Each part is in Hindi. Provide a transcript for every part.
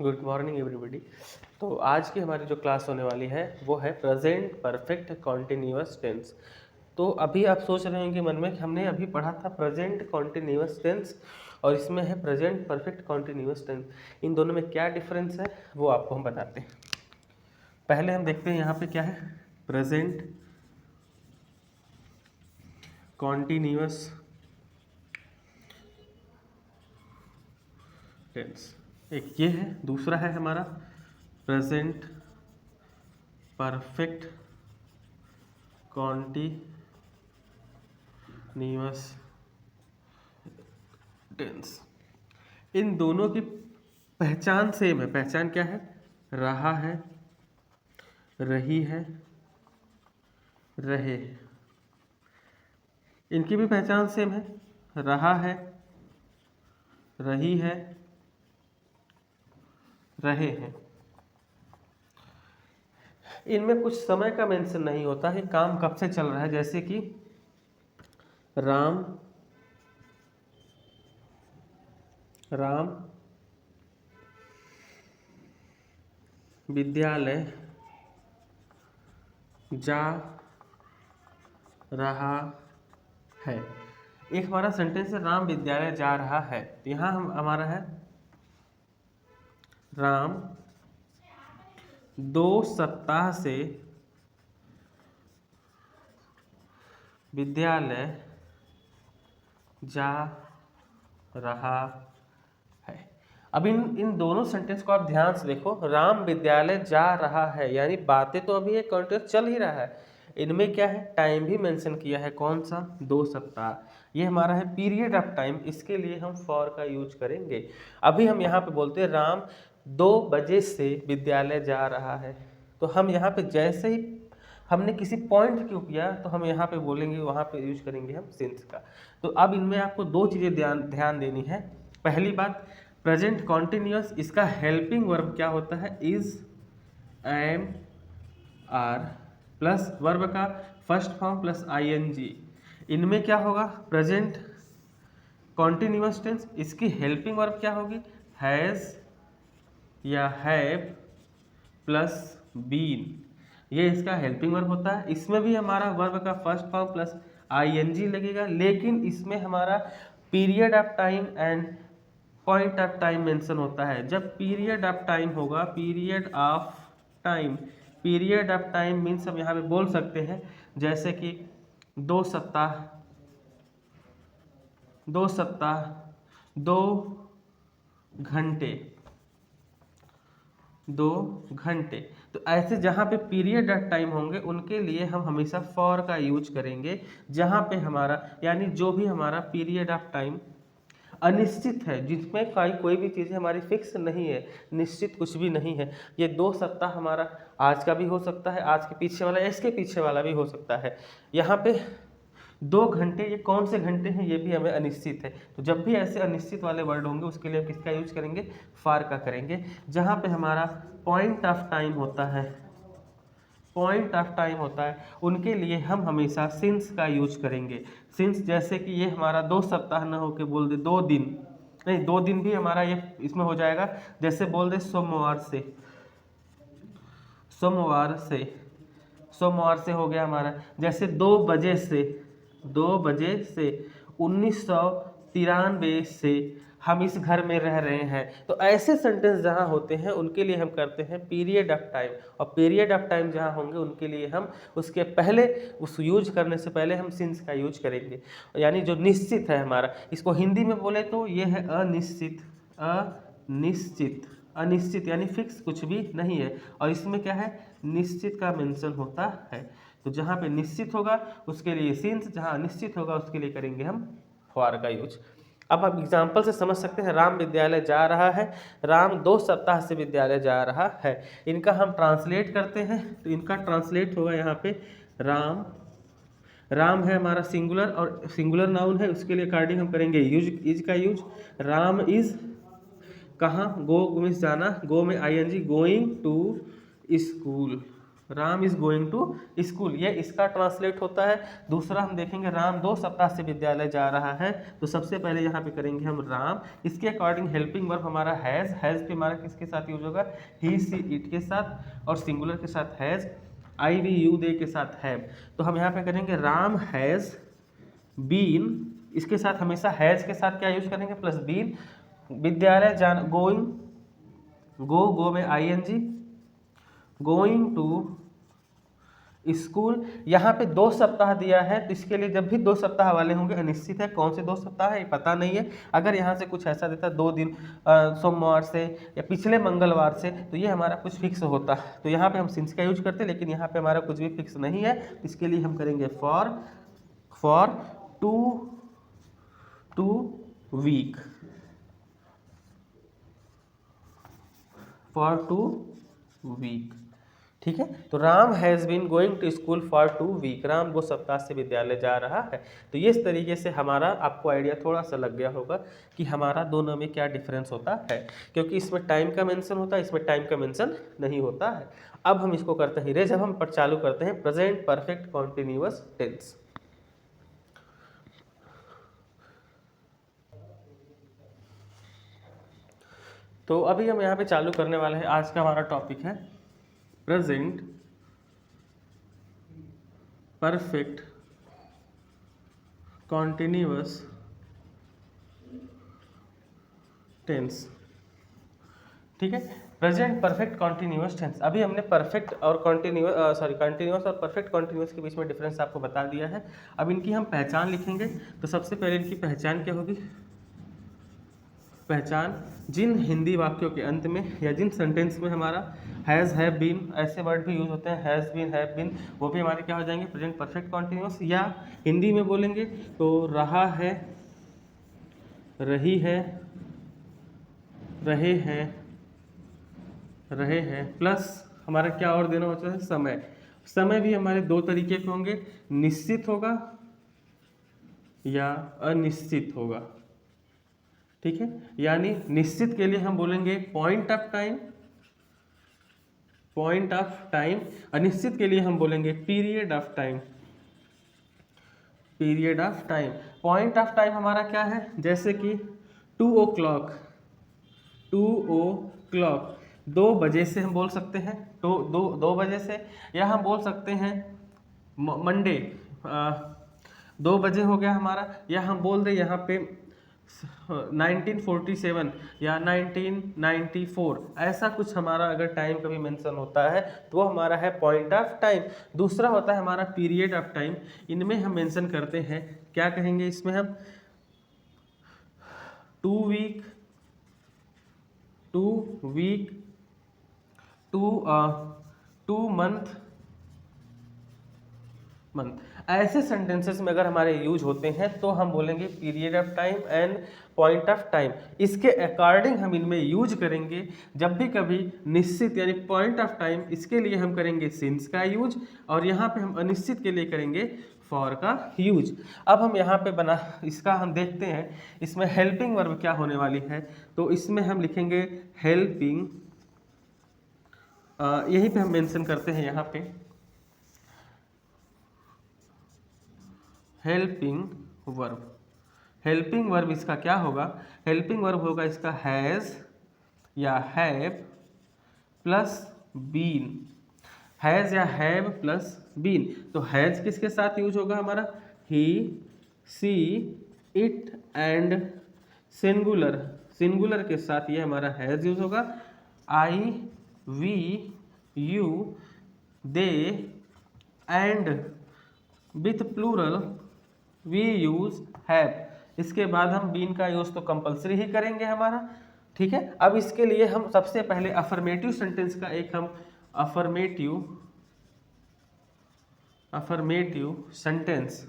Good morning everybody. तो आज की हमारी जो क्लास होने वाली है वो है प्रेजेंट परफेक्ट कॉन्टिन्यूअस टेंस। तो अभी आप सोच रहे होंगे मन में कि हमने अभी पढ़ा था प्रेजेंट कॉन्टिन्यूअस टेंस और इसमें है प्रेजेंट परफेक्ट कॉन्टिन्यूअस टेंस। इन दोनों में क्या डिफरेंस है वो आपको हम बताते हैं। पहले हम देखते हैं यहाँ पे क्या है प्रेजेंट कॉन्टिन्यूअस टेंस, एक ये है, दूसरा है हमारा प्रेजेंट परफेक्ट कॉन्टिन्यूअस टेंस। इन दोनों की पहचान सेम है। पहचान क्या है? रहा है, रही है, रहे। इनकी भी पहचान सेम है, रहा है, रही है, रहे हैं। इनमें कुछ समय का मेंशन नहीं होता है, काम कब से चल रहा है। जैसे कि राम विद्यालय जा रहा है। एक हमारा सेंटेंस है राम विद्यालय जा रहा है। यहाँ हम हमारा है राम 2 सप्ताह से विद्यालय जा रहा है। अब इन दोनों सेंटेंस को आप ध्यान से देखो। राम विद्यालय जा रहा है यानी बातें तो अभी एक कंटिन्यूअस चल ही रहा है। इनमें क्या है, टाइम भी मेंशन किया है। कौन सा? 2 सप्ताह। ये हमारा है पीरियड ऑफ टाइम। इसके लिए हम फॉर का यूज करेंगे। अभी हम यहाँ पे बोलते हैं राम 2 बजे से विद्यालय जा रहा है। तो हम यहाँ पे जैसे ही हमने किसी पॉइंट क्यों किया तो हम यहाँ पे बोलेंगे, वहाँ पे यूज करेंगे हम सिंस का। तो अब इनमें आपको 2 चीज़ें ध्यान देनी है। पहली बात, प्रेजेंट कॉन्टिन्यूअस, इसका हेल्पिंग वर्ब क्या होता है? Is, am, are plus verb का फर्स्ट फॉर्म प्लस आईएनजी। इनमें क्या होगा? प्रेजेंट कॉन्टिन्यूअस टेंस, इसकी हेल्पिंग वर्ब क्या होगी? हैज या हैव प्लस बीन। ये इसका हेल्पिंग वर्ब होता है। इसमें भी हमारा वर्ब का फर्स्ट फॉर्म प्लस आईएनजी लगेगा, लेकिन इसमें हमारा period of time and point of time mention होता है। जब पीरियड ऑफ टाइम होगा, पीरियड ऑफ टाइम मीन्स हम यहाँ पे बोल सकते हैं जैसे कि 2 सप्ताह, 2 घंटे, 2 घंटे। तो ऐसे जहाँ पे पीरियड ऑफ टाइम होंगे उनके लिए हम हमेशा फॉर का यूज करेंगे। जहाँ पे हमारा यानी जो भी हमारा पीरियड ऑफ टाइम अनिश्चित है, जिसमें कोई भी चीज़ें हमारी फिक्स नहीं है, निश्चित कुछ भी नहीं है। ये 2 सप्ताह हमारा आज का भी हो सकता है, आज के पीछे वाला, इसके पीछे वाला भी हो सकता है। यहाँ पे 2 घंटे, ये कौन से घंटे हैं ये भी हमें अनिश्चित है। तो जब भी ऐसे अनिश्चित वाले वर्ड होंगे उसके लिए हम किसका यूज करेंगे? फार का करेंगे। जहाँ पे हमारा पॉइंट ऑफ टाइम होता है उनके लिए हम हमेशा सिंस का यूज करेंगे। सिंस जैसे कि ये हमारा 2 सप्ताह न होके बोल दे 2 दिन, नहीं 2 दिन भी हमारा ये इसमें हो जाएगा। जैसे बोल दे सोमवार से हो गया हमारा। जैसे 2 बजे से 1993 से हम इस घर में रह रहे हैं। तो ऐसे सेंटेंस जहाँ होते हैं उनके लिए हम करते हैं पीरियड ऑफ टाइम, और पीरियड ऑफ टाइम जहाँ होंगे उनके लिए हम उसके पहले, उस यूज करने से पहले हम सिंस का यूज करेंगे। यानी जो निश्चित है हमारा, इसको हिंदी में बोले तो ये है अनिश्चित यानी फिक्स कुछ भी नहीं है। और इसमें क्या है? निश्चित का मेंशन होता है। तो जहाँ पे निश्चित होगा उसके लिए सिंस, जहाँ अनिश्चित होगा उसके लिए करेंगे हम फॉर का यूज। अब आप एग्जाम्पल से समझ सकते हैं। राम विद्यालय जा रहा है, राम 2 सप्ताह से विद्यालय जा रहा है। इनका हम ट्रांसलेट करते हैं तो इनका ट्रांसलेट होगा यहाँ पे राम है हमारा सिंगुलर और सिंगुलर नाउन है, उसके लिए अकॉर्डिंग हम करेंगे इज का यूज। राम इज कहाँ? गो मीन्स जाना, गो में ING, going to school. Ram is going to school, ये इसका ट्रांसलेट होता है। दूसरा हम देखेंगे राम 2 सप्ताह से विद्यालय जा रहा है, तो सबसे पहले यहाँ पे करेंगे हम राम, इसके अकॉर्डिंग हेल्पिंग वर्ब हमारा हैज़ पे हमारा किसके साथ यूज होगा, ही सी इट के साथ, और सिंगुलर के साथ has, I we you they के साथ हैव। तो हम यहाँ पे करेंगे राम हैज़ बीन, इसके साथ हमेशा हैज़ के साथ क्या यूज करेंगे, प्लस बीन, विद्यालय जाना, गोइंग, गो में I N G, going to school. यहाँ पे 2 सप्ताह दिया है, तो इसके लिए जब भी 2 सप्ताह वाले होंगे अनिश्चित है, कौन से 2 सप्ताह है ये पता नहीं है। अगर यहाँ से कुछ ऐसा देता 2 दिन सोमवार से या पिछले मंगलवार से, तो ये हमारा कुछ फिक्स होता। तो यहाँ पे हम सिंस का यूज करते, लेकिन यहाँ पे हमारा कुछ भी फिक्स नहीं है, इसके लिए हम करेंगे for two week, for 2 week. ठीक है, तो Ram has been going to school for 2 week, Ram 2 सप्ताह से विद्यालय जा रहा है। तो ये इस तरीके से हमारा आपको आइडिया थोड़ा सा लग गया होगा कि हमारा दोनों में क्या डिफरेंस होता है, क्योंकि इसमें टाइम का मेंशन होता है, इसमें टाइम का मेंशन नहीं होता है। अब हम इसको करते हैं इरेज, अब हम पर चालू करते हैं प्रेजेंट परफेक्ट कॉन्टिन्यूअस टेंस। तो अभी हम यहाँ पे चालू करने वाले हैं, आज का हमारा टॉपिक है प्रेजेंट परफेक्ट कॉन्टिन्यूअस टेंस। ठीक है, प्रेजेंट परफेक्ट कॉन्टिन्यूअस टेंस। अभी हमने परफेक्ट और कंटिन्यूअस और परफेक्ट कॉन्टिन्यूअस के बीच में डिफरेंस आपको बता दिया है। अब इनकी हम पहचान लिखेंगे। तो सबसे पहले इनकी पहचान क्या होगी, पहचान, जिन हिंदी वाक्यों के अंत में या जिन सेंटेंस में हमारा हैज़, हैव बीन, ऐसे वर्ड भी यूज होते हैं, हैज़ बीन, हैव बीन, वो भी हमारे क्या हो जाएंगे, प्रेजेंट परफेक्ट कॉन्टिन्यूअस। या हिंदी में बोलेंगे तो रहा है, रही है, रहे हैं, रहे हैं, प्लस हमारा क्या और देना होता है, समय। समय भी हमारे 2 तरीके के होंगे, निश्चित होगा या अनिश्चित होगा। ठीक है, यानी निश्चित के लिए हम बोलेंगे point of time, point of time. अनिश्चित के लिए हम बोलेंगे period of time, period of time. Point of time हमारा क्या है, जैसे कि 2 o'clock, 2 o'clock 2 बजे से हम बोल सकते हैं, तो 2 बजे से, या हम बोल सकते हैं मंडे 2 बजे हो गया हमारा, या हम बोल दें यहाँ पे 1947 या 1994, ऐसा कुछ हमारा अगर टाइम कभी मेंशन होता है तो वो हमारा है पॉइंट ऑफ टाइम। दूसरा होता है हमारा पीरियड ऑफ टाइम, इनमें हम मेंशन करते हैं, क्या कहेंगे इसमें हम, 2 वीक, 2 मंथ, ऐसे सेंटेंसेस में अगर हमारे यूज होते हैं तो हम बोलेंगे period of time and point of time. इसके अकॉर्डिंग हम इनमें यूज करेंगे जब भी कभी निश्चित यानी पॉइंट ऑफ टाइम, इसके लिए हम करेंगे सिंस का यूज, और यहाँ पे हम अनिश्चित के लिए करेंगे फॉर का यूज। अब हम यहाँ पे बना इसका हम देखते हैं, इसमें हेल्पिंग वर्ब क्या होने वाली है। तो इसमें हम लिखेंगे हेल्पिंग, यहीं पे हम मेंशन करते हैं यहाँ पे हेल्पिंग वर्ब। हेल्पिंग वर्ब इसका क्या होगा, हेल्पिंग वर्ब होगा इसका हैज़ या हैव प्लस बीन, हैज़ या हैव प्लस बीन। तो हैज़ किसके साथ यूज होगा हमारा, he, she, it and singular, singular के साथ ये हमारा हैज़ यूज होगा। I, we, you, they and with plural we use have. इसके बाद हम बीन का यूज तो कंपलसरी ही करेंगे हमारा। ठीक है, अब इसके लिए हम सबसे पहले अफर्मेटिव सेंटेंस का एक हम अफर्मेटिव सेंटेंस,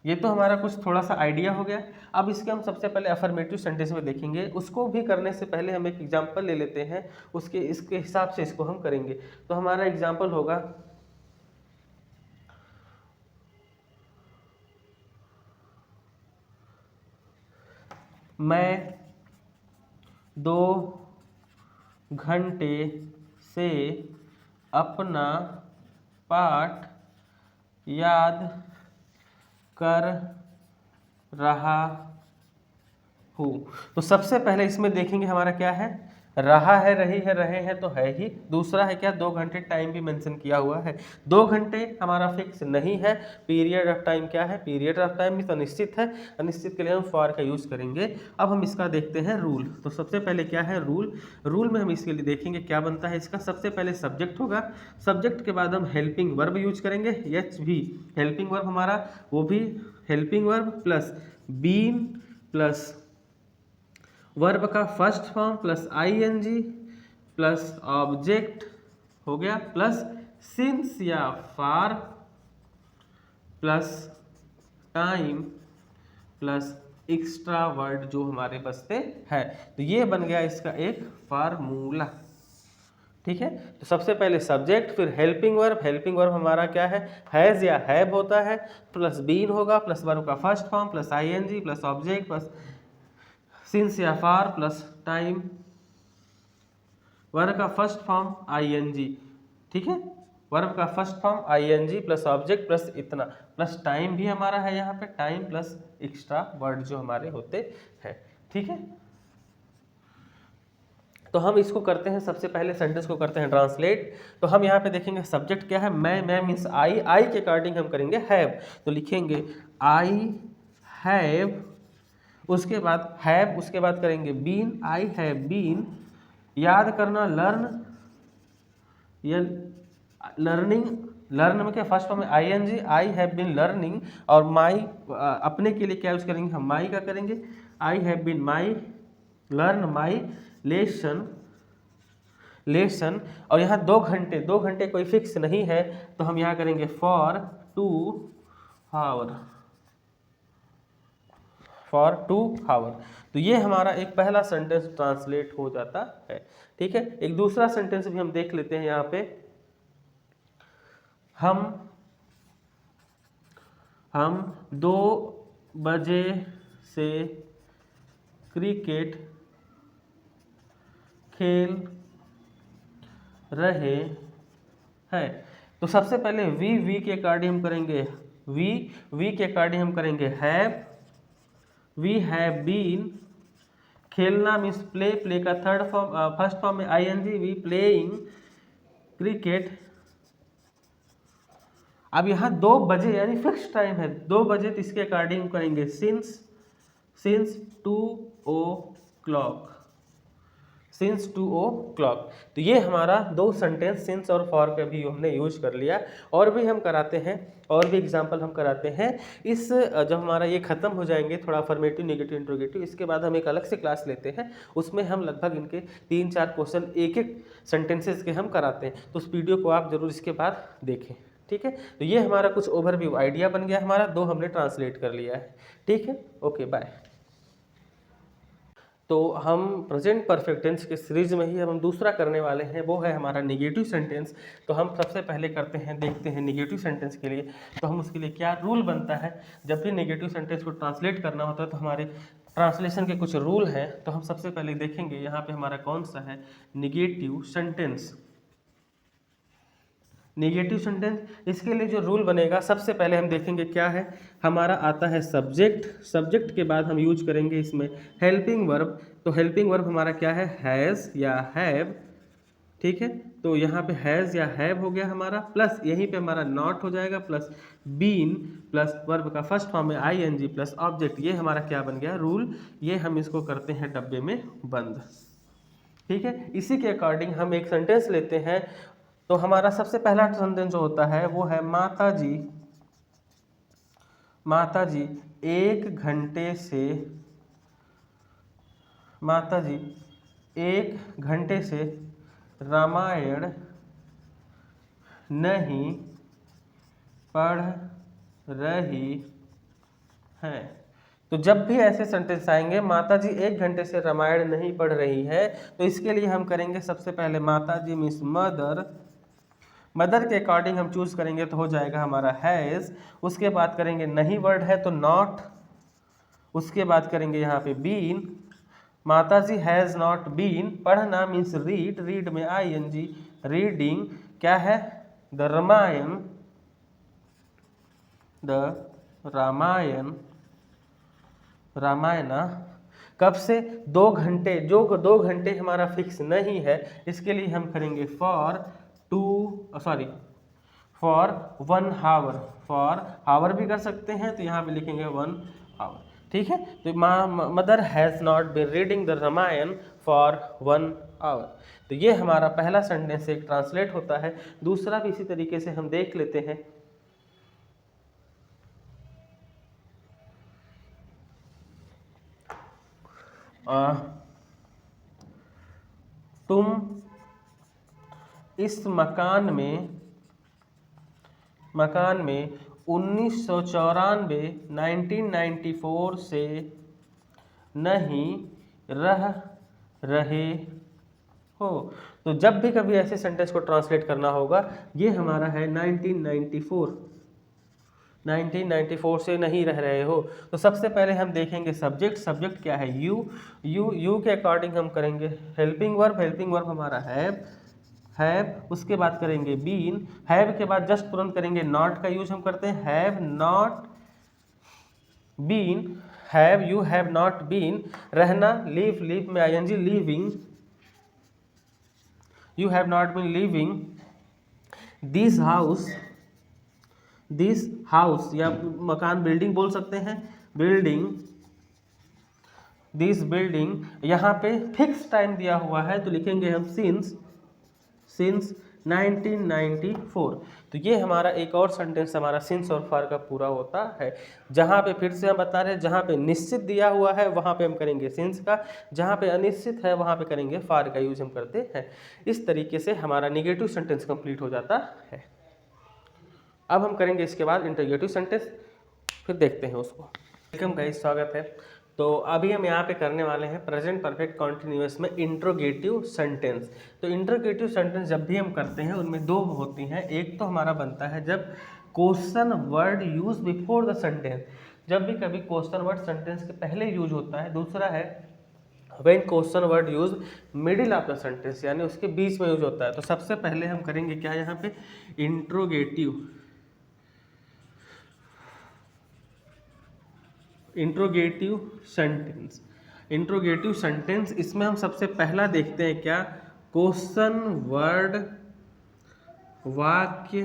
ये तो हमारा कुछ थोड़ा सा आइडिया हो गया। अब इसके हम सबसे पहले अफर्मेटिव सेंटेंस में देखेंगे, उसको भी करने से पहले हम एक एग्जांपल ले लेते हैं, उसके इसके हिसाब से इसको हम करेंगे। तो हमारा एग्जांपल होगा, मैं 2 घंटे से अपना पाठ याद कर रहा हूँ। तो सबसे पहले इसमें देखेंगे हमारा क्या है, रहा है, रही है, रहे हैं तो है ही। दूसरा है क्या, 2 घंटे, टाइम भी मेंशन किया हुआ है। 2 घंटे हमारा फिक्स नहीं है। पीरियड ऑफ टाइम क्या है, पीरियड ऑफ टाइम भी तो अनिश्चित है। अनिश्चित के लिए हम फॉर का यूज़ करेंगे। अब हम इसका देखते हैं रूल। तो सबसे पहले क्या है रूल, रूल में हम इसके लिए देखेंगे क्या बनता है इसका। सबसे पहले सब्जेक्ट होगा, सब्जेक्ट के बाद हम हेल्पिंग वर्ब यूज करेंगे, एच भी। हेल्पिंग वर्ब हमारा वो भी helping verb plus been plus verb का first form plus ING plus object हो गया, प्लस सिंस या for plus time plus extra word जो हमारे बचते हैं। तो ये बन गया इसका एक फार्मूला। ठीक है, तो सबसे पहले सब्जेक्ट, फिर हेल्पिंग वर्ब। हेल्पिंग वर्ब हमारा क्या है, हैज या हैव होता है, प्लस बीन होगा, प्लस वर्ब का first form plus ING plus object plus since या फार प्लस टाइम, वर्ब का फर्स्ट फॉर्म आईएनजी। ठीक है, वर्ब का first form ING plus object plus इतना प्लस टाइम भी हमारा है यहाँ पे, टाइम प्लस एक्स्ट्रा वर्ड जो हमारे होते हैं। ठीक है, तो हम इसको करते हैं, सबसे पहले सेंटेंस को करते हैं ट्रांसलेट। तो हम यहाँ पे देखेंगे सब्जेक्ट क्या है, मैं मीन्स आई, आई के अकॉर्डिंग हम करेंगे हैव। तो लिखेंगे आई हैव, उसके बाद हैव, उसके बाद करेंगे बीन, आई हैव बीन। याद करना लर्न, या लर्निंग, लर्न में क्या फर्स्ट फॉर्म में ING, I have been learning. और माई अपने के लिए क्या यूज करेंगे हम, माई का करेंगे, I have been my learn my lesson, lesson. और यहाँ 2 घंटे, 2 घंटे कोई फिक्स नहीं है, तो हम यहाँ करेंगे फॉर 2 आवर, फॉर 2 आवर। तो ये हमारा एक पहला सेंटेंस ट्रांसलेट हो जाता है। ठीक है, एक दूसरा सेंटेंस भी हम देख लेते हैं यहाँ पे। हम 2 बजे से क्रिकेट खेल रहे हैं। तो सबसे पहले वी के अकॉर्डिंग हम करेंगे वी के अकॉर्डिंग हम करेंगे हैव, वी हैव बीन। खेलना मीन्स प्ले, प्ले का थर्ड फॉर्म फर्स्ट फॉर्म में आईएनजी, वी प्लेइंग क्रिकेट। अब यहाँ 2 बजे यानी फिक्स टाइम है, 2 बजे, तो इसके अकॉर्डिंग करेंगे सिंस 2 o'clock, सिंस 2 o'clock। तो ये हमारा 2 सेंटेंस सिंस और फॉर का भी हमने यूज कर लिया। और भी हम कराते हैं, और भी एग्जांपल हम कराते हैं। इस जब हमारा ये खत्म हो जाएंगे थोड़ा फॉर्मेटिव, नेगेटिव, इंट्रोगेटिव, इसके बाद हम एक अलग से क्लास लेते हैं, उसमें हम लगभग इनके 3-4 क्वेश्चन एक एक सेंटेंसेस के हम कराते हैं। तो उस वीडियो को आप जरूर इसके बाद देखें। ठीक है, तो ये हमारा कुछ ओवरव्यू आइडिया बन गया हमारा, 2 हमने ट्रांसलेट कर लिया है। ठीक है, ओके बाय। तो हम प्रेजेंट परफेक्ट टेंस के सीरीज में ही हम दूसरा करने वाले हैं, वो है हमारा नेगेटिव सेंटेंस। तो हम सबसे पहले करते हैं, देखते हैं नेगेटिव सेंटेंस के लिए। तो हम उसके लिए क्या रूल बनता है, जब भी नेगेटिव सेंटेंस को ट्रांसलेट करना होता है तो हमारे ट्रांसलेशन के कुछ रूल हैं। तो हम सबसे पहले देखेंगे यहाँ पे हमारा कौन सा है नेगेटिव सेंटेंस। नेगेटिव सेंटेंस, इसके लिए जो रूल बनेगा, सबसे पहले हम देखेंगे क्या है, हमारा आता है सब्जेक्ट। सब्जेक्ट के बाद हम यूज करेंगे इसमें हेल्पिंग वर्ब। तो हेल्पिंग वर्ब हमारा क्या है, हैज़ या हैव। ठीक है, तो यहाँ पे हैज़ या हैव हो गया हमारा, प्लस यहीं पे हमारा नॉट हो जाएगा, प्लस बीन प्लस वर्ब का फर्स्ट फॉर्म में आईएनजी प्लस ऑब्जेक्ट। ये हमारा क्या बन गया रूल, ये हम इसको करते हैं डब्बे में बंद। ठीक है, इसी के अकॉर्डिंग हम एक सेंटेंस लेते हैं। तो हमारा सबसे पहला सेंटेंस जो होता है वो है माताजी 1 घंटे से, माताजी 1 घंटे से रामायण नहीं पढ़ रही हैं। तो जब भी ऐसे सेंटेंस आएंगे माताजी 1 घंटे से रामायण नहीं पढ़ रही है, तो इसके लिए हम करेंगे सबसे पहले माताजी मीन्स मदर। मदर के अकॉर्डिंग हम चूज करेंगे तो हो जाएगा हमारा हैज़। उसके बाद करेंगे नहीं वर्ड है तो नॉट। उसके बाद करेंगे यहाँ पे बीन। माताजी हैज़ नॉट बीन। पढ़ना मीन्स रीड, रीड में आईएनजी रीडिंग क्या है, द रामायण, द रामायण, रामायणा, कब से, 2 घंटे, जो 2 घंटे हमारा फिक्स नहीं है, इसके लिए हम करेंगे फॉर 1 हावर, फॉर हावर भी कर सकते हैं, तो यहाँ पे लिखेंगे 1 हावर। ठीक है, तो mother has not been reading the Ramayana for 1 hour. तो ये हमारा पहला सेंटेंस एक ट्रांसलेट होता है। दूसरा भी इसी तरीके से हम देख लेते हैं। तुम इस मकान में 1994 से नहीं रह रहे हो। तो जब भी कभी ऐसे सेंटेंस को ट्रांसलेट करना होगा, ये हमारा है 1994 से नहीं रह रहे हो। तो सबसे पहले हम देखेंगे सब्जेक्ट। सब्जेक्ट क्या है, यू के अकॉर्डिंग हम करेंगे हेल्पिंग वर्ब हमारा हैव, उसके बाद करेंगे बीन, हैव के बाद जस्ट तुरंत करेंगे नॉट का यूज हम करते हैं, have not been, you have not been, रहना, लिव में ING, living, you have not been living, this house या मकान बिल्डिंग बोल सकते हैं, बिल्डिंग, दिस बिल्डिंग। यहाँ पे फिक्स टाइम दिया हुआ है तो लिखेंगे हम सिंस 1994। तो ये हमारा एक और सेंटेंस हमारा सिंस और फॉर का पूरा होता है। जहाँ पे फिर से हम बता रहे हैं, जहाँ पे निश्चित दिया हुआ है वहाँ पे हम करेंगे सिंस का, जहाँ पे अनिश्चित है वहाँ पे करेंगे फॉर का यूज हम करते हैं। इस तरीके से हमारा निगेटिव सेंटेंस कंप्लीट हो जाता है। अब हम करेंगे इसके बाद इंटरोगेटिव सेंटेंस, फिर देखते हैं उसको। वेलकम गाइस, स्वागत है। तो अभी हम यहाँ पे करने वाले हैं प्रेजेंट परफेक्ट कॉन्टिन्यूअस में इंट्रोगेटिव सेंटेंस। तो इंट्रोगेटिव सेंटेंस जब भी हम करते हैं उनमें 2 होती हैं। एक तो हमारा बनता है जब question word use before the sentence, जब भी कभी क्वेश्चन वर्ड सेंटेंस के पहले यूज होता है। दूसरा है when question word use middle of the sentence, यानी उसके बीच में यूज होता है। तो सबसे पहले हम करेंगे क्या, यहाँ पे इंट्रोगेटिव सेंटेंस। इसमें हम सबसे पहला देखते हैं क्या, क्वेश्चन वर्ड वाक्य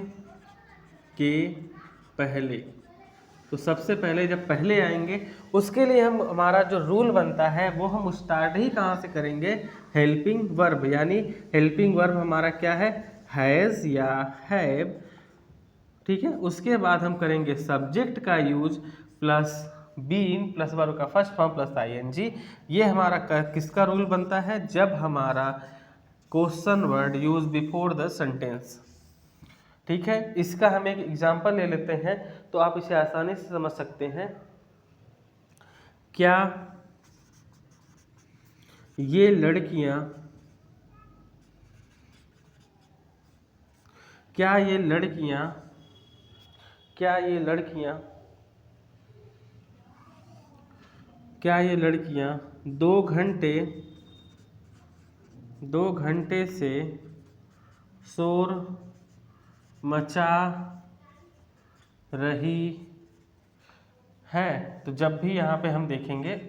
के पहले। तो सबसे पहले जब पहले आएंगे उसके लिए हम हमारा जो रूल बनता है वो हम स्टार्ट ही कहाँ से करेंगे, हेल्पिंग वर्ब, यानी हेल्पिंग वर्ब हमारा क्या है, हैज़ या हैव। ठीक है, उसके बाद हम करेंगे सब्जेक्ट का use plus been plus verb का फर्स्ट फॉर्म प्लस आईएनजी। ये हमारा किसका रूल बनता है, जब हमारा question word use before the sentence. ठीक है, इसका हम एक एग्जांपल ले लेते हैं तो आप इसे आसानी से समझ सकते हैं। क्या ये लड़कियां क्या ये लड़कियां 2 घंटे से शोर मचा रही है। तो जब भी यहाँ पे हम देखेंगे,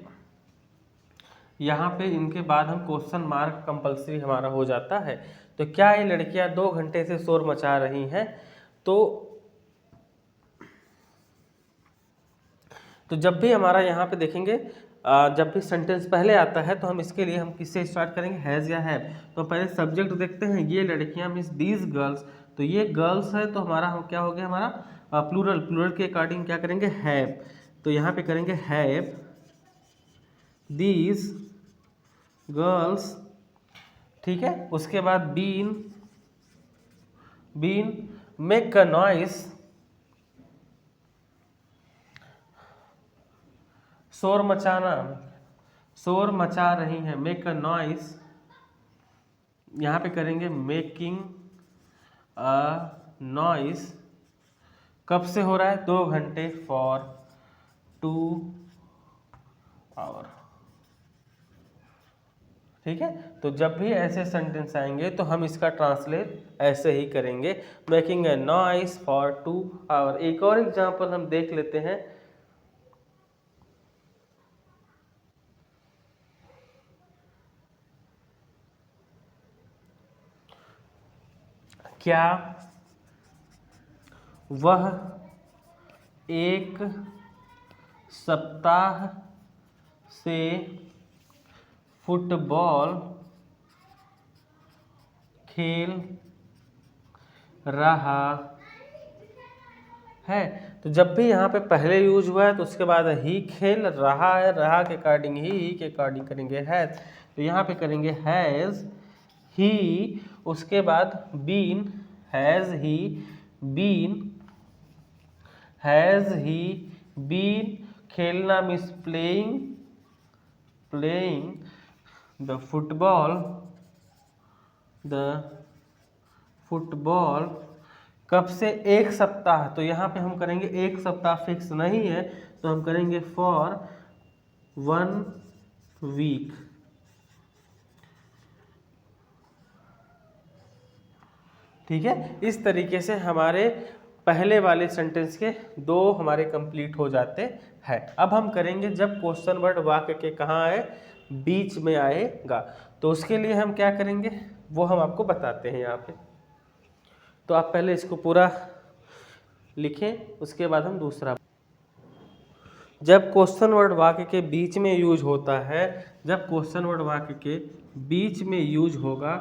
यहाँ पे इनके बाद हम क्वेश्चन मार्क कंपलसरी हमारा हो जाता है। तो क्या ये लड़कियां 2 घंटे से शोर मचा रही हैं, तो जब भी हमारा यहाँ पे देखेंगे जब भी सेंटेंस पहले आता है तो हम इसके लिए हम किससे स्टार्ट करेंगे, हैज़ या हैव। तो पहले सब्जेक्ट देखते हैं, ये लड़कियां मीन्स दीज गर्ल्स। तो ये गर्ल्स है तो हमारा हम क्या हो गया, हमारा प्लूरल के अकॉर्डिंग क्या करेंगे, हैव। तो यहाँ पे करेंगे हैव दीज गर्ल्स। ठीक है, उसके बाद बीन मेक अ नॉइस, शोर मचा रही है, मेक अ नॉइस। यहाँ पे करेंगे मेकिंग अ नॉइस। कब से हो रहा है, 2 घंटे, फॉर 2 आवर। ठीक है, तो जब भी ऐसे सेंटेंस आएंगे तो हम इसका ट्रांसलेट ऐसे ही करेंगे, making a noise for 2 hour. एक और एग्जांपल हम देख लेते हैं। क्या वह एक सप्ताह से फुटबॉल खेल रहा है? तो जब भी यहाँ पे पहले यूज हुआ है तो उसके बाद ही खेल रहा है, रहा के अकॉर्डिंग ही के अकॉर्डिंग करेंगे हैज। तो यहाँ पे करेंगे हैज ही, उसके बाद been, has he been, has he been, खेलना means playing, playing the football कब से? एक सप्ताह। तो यहाँ पे हम करेंगे एक सप्ताह फिक्स नहीं है, तो हम करेंगे फॉर 1 वीक। ठीक है, इस तरीके से हमारे पहले वाले सेंटेंस के 2 हमारे कंप्लीट हो जाते हैं। अब हम करेंगे जब क्वेश्चन वर्ड वाक्य के कहाँ आए, बीच में आएगा, तो उसके लिए हम क्या करेंगे वो हम आपको बताते हैं यहाँ पे। तो आप पहले इसको पूरा लिखें, उसके बाद हम दूसरा। जब क्वेश्चन वर्ड वाक्य के बीच में यूज होता है, जब क्वेश्चन वर्ड वाक्य के बीच में यूज होगा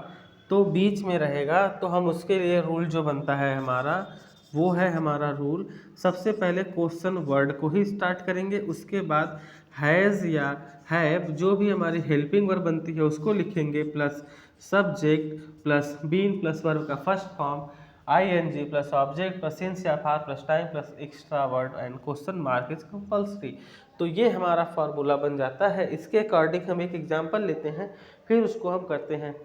तो बीच में रहेगा, तो हम उसके लिए रूल जो बनता है हमारा, वो है हमारा रूल, सबसे पहले क्वेश्चन वर्ड को ही स्टार्ट करेंगे, उसके बाद हैज़ या हैव जो भी हमारी हेल्पिंग वर्ब बनती है उसको लिखेंगे, plus subject plus been plus verb का first form ing plus object plus since या for plus time plus extra word and question mark is compulsory. तो ये हमारा फॉर्मूला बन जाता है। इसके अकॉर्डिंग हम एक एग्जांपल लेते हैं, फिर उसको हम करते हैं।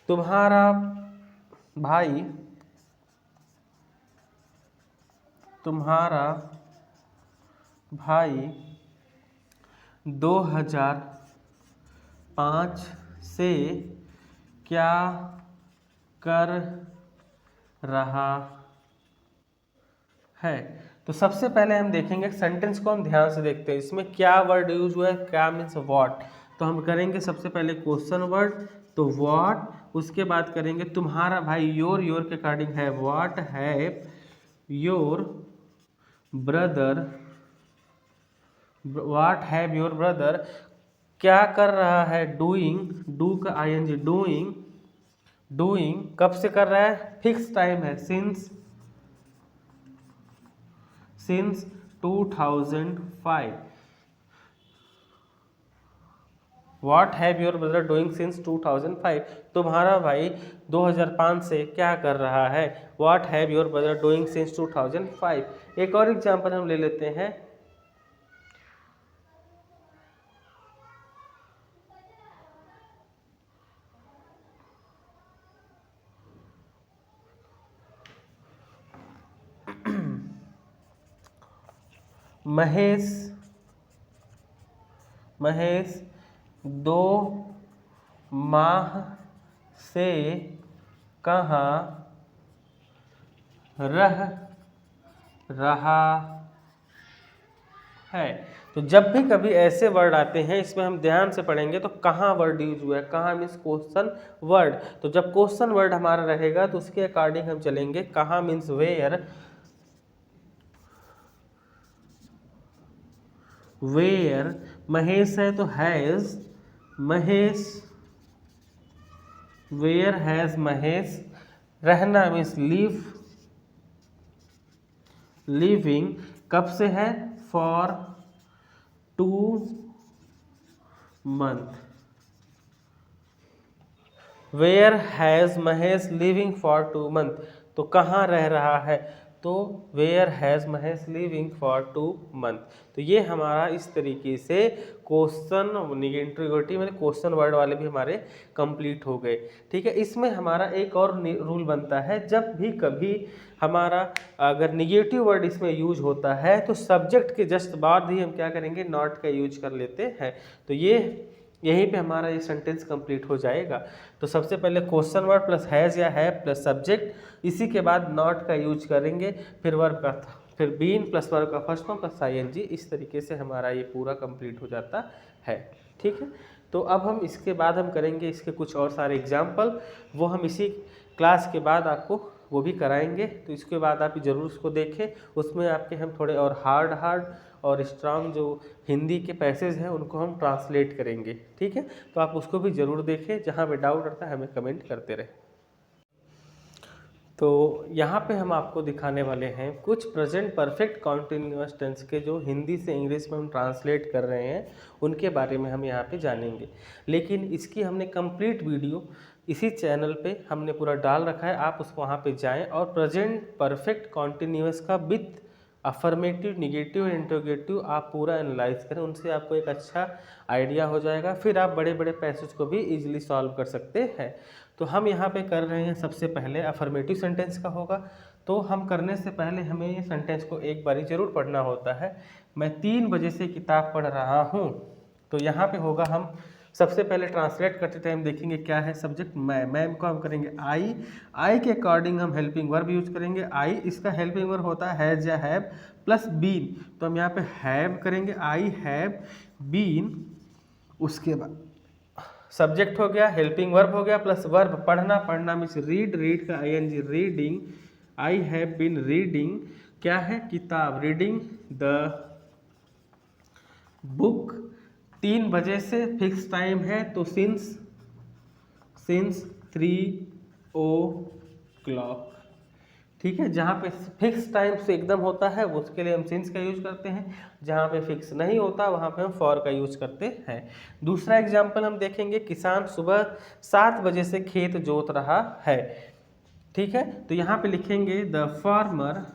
तुम्हारा भाई 2005 से क्या कर रहा है? तो सबसे पहले हम देखेंगे सेंटेंस को, हम ध्यान से देखते हैं इसमें क्या वर्ड यूज हुआ है, क्या मीन्स व्हाट। तो हम करेंगे सबसे पहले क्वेश्चन वर्ड, तो व्हाट, उसके बाद करेंगे तुम्हारा भाई, योर के अकॉर्डिंग है what have your brother, what have your brother, क्या कर रहा है, डूइंग, डू का ing, डूइंग, डूइंग कब से कर रहा है, फिक्स टाइम है, since 2005। What have your brother doing since 2005, तुम्हारा भाई 2005 से क्या कर रहा है, what have your brother doing since 2005। एक और एग्जांपल हम ले लेते हैं। महेश 2 माह से कहाँ रह रहा है? तो जब भी कभी ऐसे वर्ड आते हैं, इसमें हम ध्यान से पढ़ेंगे तो कहाँ वर्ड यूज हुआ है, कहाँ मीन्स क्वेश्चन वर्ड। तो जब क्वेश्चन वर्ड हमारा रहेगा तो उसके अकॉर्डिंग हम चलेंगे, कहाँ मीन्स वेयर, वेयर, महेश है तो has, Mahesh, where has Mahesh, रहना मीन्स लिव, लिविंग कब से है, for 2 month, where has Mahesh living for 2 month, तो कहाँ रह रहा है, तो where has Mahesh living for 2 month. तो ये हमारा इस तरीके से क्वेश्चन इंट्रोगेटिव मतलब क्वेश्चन वर्ड वाले भी हमारे कंप्लीट हो गए। ठीक है, इसमें हमारा एक और रूल बनता है, जब भी कभी हमारा अगर निगेटिव वर्ड इसमें यूज होता है तो सब्जेक्ट के जस्ट बाद ही हम क्या करेंगे, नॉट का यूज कर लेते हैं। तो यहीं पे हमारा ये सेंटेंस कंप्लीट हो जाएगा। तो सबसे पहले क्वेश्चन वर्ड प्लस हैज़ या है प्लस सब्जेक्ट, इसी के बाद नॉट का यूज करेंगे, फिर वर्ब का, फिर बीन प्लस वर्ब का फर्स्ट फॉर्म प्लस आईएनजी। इस तरीके से हमारा ये पूरा कंप्लीट हो जाता है। ठीक है, तो अब हम इसके बाद हम करेंगे इसके कुछ और सारे एग्जाम्पल, वो हम इसी क्लास के बाद आपको वो भी कराएंगे। तो इसके बाद आप ज़रूर उसको देखें, उसमें आपके हम थोड़े और हार्ड और स्ट्रांग जो हिंदी के पैसेज हैं उनको हम ट्रांसलेट करेंगे। ठीक है, तो आप उसको भी ज़रूर देखें, जहाँ पे डाउट रहता है हमें कमेंट करते रहें। तो यहाँ पे हम आपको दिखाने वाले हैं कुछ प्रेजेंट परफेक्ट कॉन्टिन्यूअस टेंस के जो हिंदी से इंग्लिश में हम ट्रांसलेट कर रहे हैं उनके बारे में हम यहाँ पे जानेंगे। लेकिन इसकी हमने कंप्लीट वीडियो इसी चैनल पे हमने पूरा डाल रखा है, आप उस वहाँ पे जाएं और प्रेजेंट परफेक्ट कॉन्टिन्यूअस का विथ अफर्मेटिव, निगेटिव और इंट्रोगेटिव आप पूरा एनालाइज करें, उनसे आपको एक अच्छा आइडिया हो जाएगा। फिर आप बड़े बड़े पैसेज को भी इजीली सॉल्व कर सकते हैं। तो हम यहाँ पे कर रहे हैं, सबसे पहले अफर्मेटिव सेंटेंस का होगा। तो हम करने से पहले हमें ये सेंटेंस को एक बारी ज़रूर पढ़ना होता है। मैं 3 बजे से किताब पढ़ रहा हूँ। तो यहाँ पे होगा, हम सबसे पहले ट्रांसलेट करते टाइम देखेंगे क्या है सब्जेक्ट, मैं को हम करेंगे आई के अकॉर्डिंग हम हेल्पिंग वर्ब यूज करेंगे। आई इसका हेल्पिंग वर्ब होता है हैज़ या हैव प्लस बीन, तो हम यहाँ पे हैव करेंगे, आई हैव बीन। उसके बाद सब्जेक्ट हो गया, हेल्पिंग वर्ब हो गया प्लस वर्ब पढ़ना मीन्स रीड का ING reading, I have been reading क्या है, किताब, रीडिंग द बुक। 3 बजे से फिक्स टाइम है तो सिंस 3 o'clock। ठीक है, जहाँ पे फिक्स टाइम से एकदम होता है उसके लिए हम सिंस का यूज करते हैं, जहाँ पे फिक्स नहीं होता वहाँ पे हम फॉर का यूज करते हैं। दूसरा एग्जाम्पल हम देखेंगे, किसान सुबह 7 बजे से खेत जोत रहा है। ठीक है, तो यहाँ पे लिखेंगे द फार्मर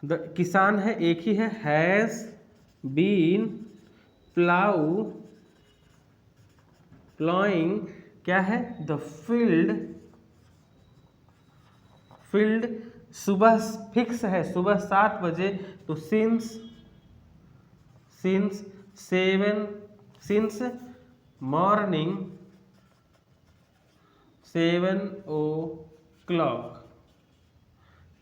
द किसान है एक ही है, हैज़ बीन प्लाइंग क्या है, द फील्ड सुबह फिक्स है, सुबह 7 बजे तो सिंस 7 मॉर्निंग 7 o'clock।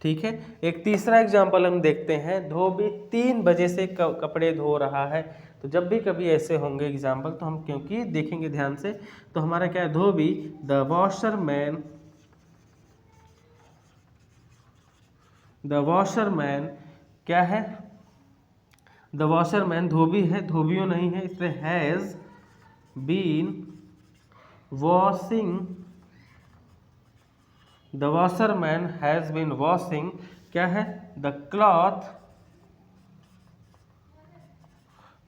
ठीक है, एक तीसरा एग्जाम्पल हम देखते हैं, धोबी 3 बजे से कपड़े धो रहा है। तो जब भी कभी ऐसे होंगे एग्जाम्पल तो हम क्योंकि देखेंगे ध्यान से, तो हमारा क्या है, धोबी द वॉशरमैन क्या है, द वॉशरमैन धोबी है, धोबियों नहीं है, इसलिए has been washing, the washerman has been washing क्या है, द क्लॉथ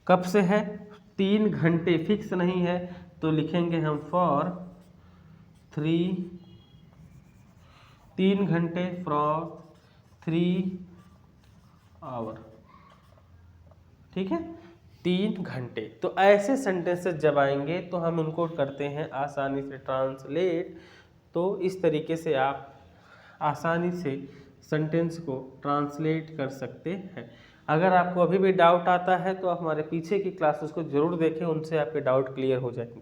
कब से है, 3 घंटे, फिक्स नहीं है तो लिखेंगे हम फॉर 3 घंटे, फॉर 3 आवर। ठीक है, 3 घंटे। तो ऐसे सेंटेंसेस जब आएंगे तो हम उनको करते हैं आसानी से ट्रांसलेट। तो इस तरीके से आप आसानी से सेंटेंस को ट्रांसलेट कर सकते हैं। अगर आपको अभी भी डाउट आता है तो आप हमारे पीछे की क्लासेस को जरूर देखें, उनसे आपके डाउट क्लियर हो जाएंगे।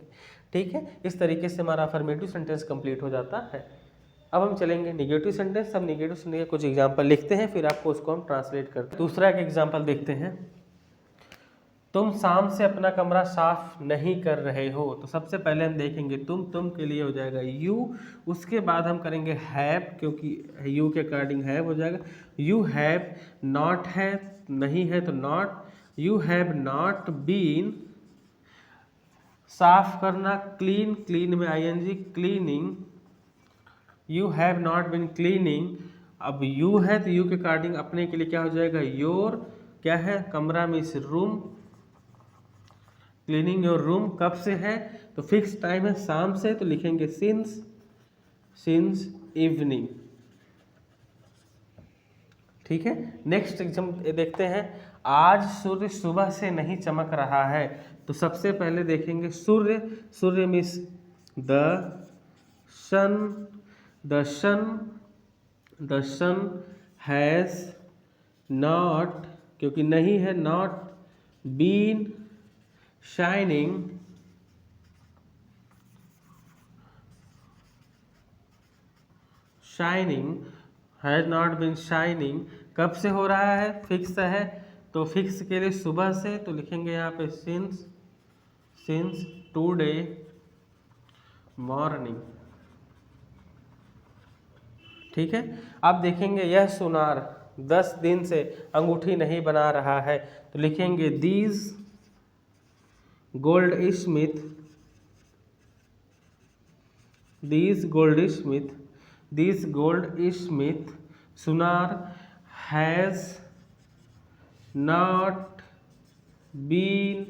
ठीक है, इस तरीके से हमारा अफर्मेटिव सेंटेंस कंप्लीट हो जाता है। अब हम चलेंगे निगेटिव सेंटेंस। हम निगेटिव सेंटेंस के कुछ एग्जाम्पल लिखते हैं, फिर आपको उसको हम ट्रांसलेट करते हैं। दूसरा एक एग्जाम्पल देखते हैं, तुम शाम से अपना कमरा साफ नहीं कर रहे हो। तो सबसे पहले हम देखेंगे तुम के लिए हो जाएगा यू, उसके बाद हम करेंगे हैव, क्योंकि यू के अकॉर्डिंग हैव हो जाएगा। यू हैव नॉट है, नहीं है तो not, you have not been साफ करना, क्लीन में ING cleaning, you have not been cleaning. अब यू है तो यू के अकॉर्डिंग अपने के लिए क्या हो जाएगा, योर क्या है, कमरा में इस रूम, क्लीनिंग योर रूम कब से है तो फिक्स टाइम है शाम से, तो लिखेंगे सिंस इवनिंग। ठीक है, नेक्स्ट एग्जाम देखते हैं। आज सूर्य सुबह से नहीं चमक रहा है, तो सबसे पहले देखेंगे सूर्य means the sun, the sun has not, क्योंकि नहीं है, not been shining has not been shining. कब से हो रहा है, फिक्स है, तो फिक्स के लिए सुबह से, तो लिखेंगे यहाँ पे सिंस टुडे मॉर्निंग। ठीक है, अब देखेंगे यह सुनार 10 दिन से अंगूठी नहीं बना रहा है, तो लिखेंगे दीज गोल्ड स्मिथ सुनार हैज नॉट बीन,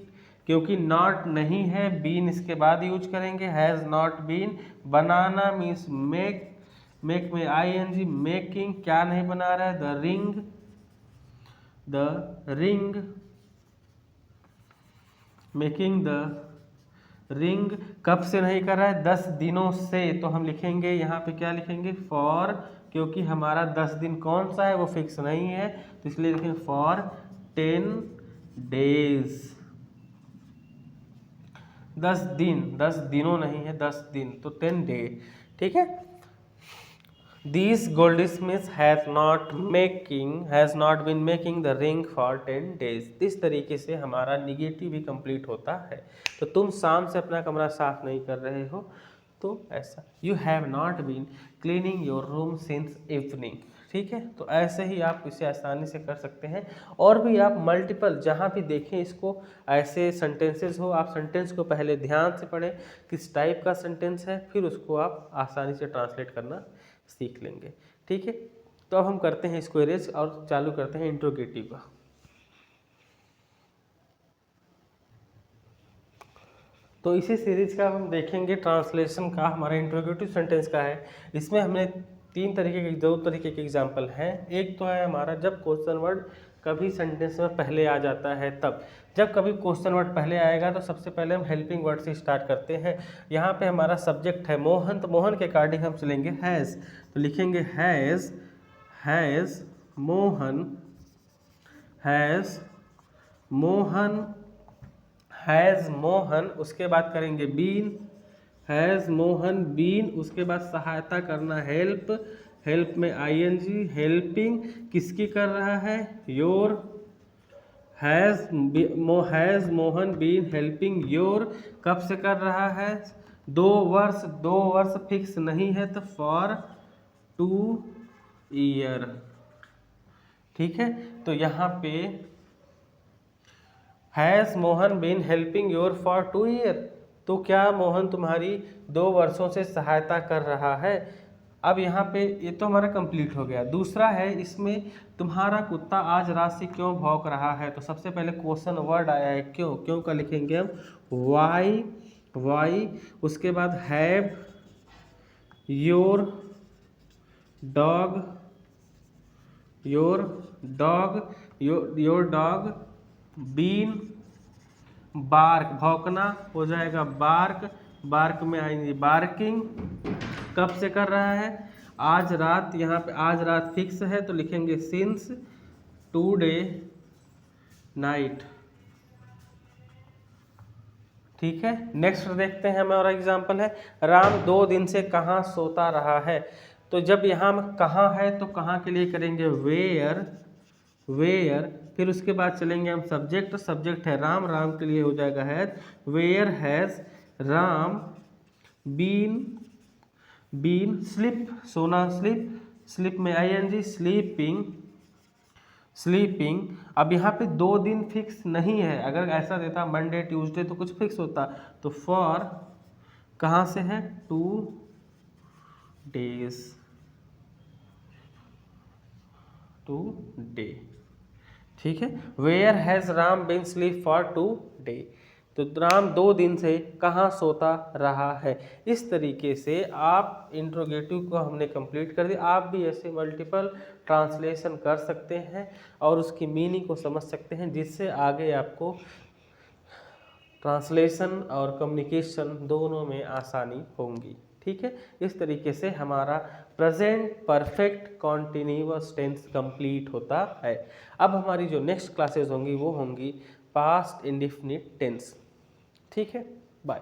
क्योंकि नॉट नहीं है, बीन इसके बाद यूज करेंगे, हैज नॉट बीन। बनाना मीन्स मेक में ING, मेकिंग, क्या नहीं बना रहा है, मेकिंग द रिंग। कब से नहीं कर रहा है, 10 दिनों से, तो हम लिखेंगे यहाँ पे क्या लिखेंगे, फॉर, क्योंकि हमारा 10 दिन कौन सा है वो फिक्स नहीं है, तो इसलिए लिखेंगे फॉर 10 डेज। 10 दिनों नहीं है, 10 दिन, तो 10 डे। ठीक है, These goldsmiths has not been making the ring for 10 days। इस तरीके से हमारा निगेटिव भी कंप्लीट होता है। तो तुम शाम से अपना कमरा साफ नहीं कर रहे हो, तो ऐसा, You have not been cleaning your room since evening। ठीक है, तो ऐसे ही आप इसे आसानी से कर सकते हैं। और भी आप मल्टीपल जहाँ भी देखें इसको ऐसे सेंटेंसेस हो, आप सेंटेंस को पहले ध्यान से पढ़ें किस टाइप का सेंटेंस है, फिर उसको आप आसानी से ट्रांसलेट करना सीख लेंगे। ठीक है, तो अब हम करते हैं इसको इरेज और चालू करते हैं इंट्रोगेटिव का। तो इसी सीरीज का हम देखेंगे ट्रांसलेशन का, हमारा इंट्रोगेटिव सेंटेंस का है। इसमें हमने दो तरीके के एग्जाम्पल हैं। एक तो है हमारा जब क्वेश्चन वर्ड कभी सेंटेंस में पहले आ जाता है, तब जब कभी क्वेश्चन वर्ड पहले आएगा तो सबसे पहले हम हेल्पिंग वर्ड से स्टार्ट करते हैं। यहाँ पे हमारा सब्जेक्ट है मोहन, तो मोहन के अकॉर्डिंग हम चलेंगे हैज़, तो लिखेंगे हैज़ मोहन, उसके बाद करेंगे बीन, हैज़ मोहन बीन, उसके बाद सहायता करना हेल्प में ING, हेल्पिंग किसकी कर रहा है, your, has Mohan been helping your, कब से कर रहा है, 2 वर्ष फिक्स नहीं है, तो फॉर 2 ईयर। ठीक है, तो यहाँ पे has Mohan been helping your for 2 year, तो क्या मोहन तुम्हारी 2 वर्षों से सहायता कर रहा है। अब यहाँ पे ये तो हमारा कंप्लीट हो गया। दूसरा है इसमें तुम्हारा कुत्ता आज रात से क्यों भौंक रहा है, तो सबसे पहले क्वेश्चन वर्ड आया है क्यों का लिखेंगे हम वाई, उसके बाद have your dog been, bark, भौंकना हो जाएगा बार्क में आएंगे बार्किंग, कब से कर रहा है, आज रात, यहाँ पे आज रात फिक्स है, तो लिखेंगे सिंस टुडे नाइट। ठीक है, नेक्स्ट देखते हैं हमारा एग्जाम्पल है राम 2 दिन से कहाँ सोता रहा है। तो जब यहाँ कहाँ है तो कहाँ के लिए करेंगे वेयर, फिर उसके बाद चलेंगे हम सब्जेक्ट है राम के लिए हो जाएगा has, where has Ram been slip, सोना, स्लिप में ING, स्लीपिंग। अब यहाँ पे 2 दिन फिक्स नहीं है, अगर ऐसा देता मंडे ट्यूसडे तो कुछ फिक्स होता, तो फॉर कहाँ से है 2 डेज, 2 डे। ठीक है, where has Ram been sleep for 2 day. तो राम 2 दिन से कहाँ सोता रहा है। इस तरीके से आप इंट्रोगेटिव को हमने कंप्लीट कर दिया। आप भी ऐसे मल्टीपल ट्रांसलेशन कर सकते हैं और उसकी मीनिंग को समझ सकते हैं, जिससे आगे आपको ट्रांसलेशन और कम्युनिकेशन दोनों में आसानी होंगी। ठीक है, इस तरीके से हमारा present perfect continuous tense complete होता है। अब हमारी जो नेक्स्ट क्लासेस होंगी वो होंगी पास्ट इंडेफिनिट टेंस। ठीक है, बाय।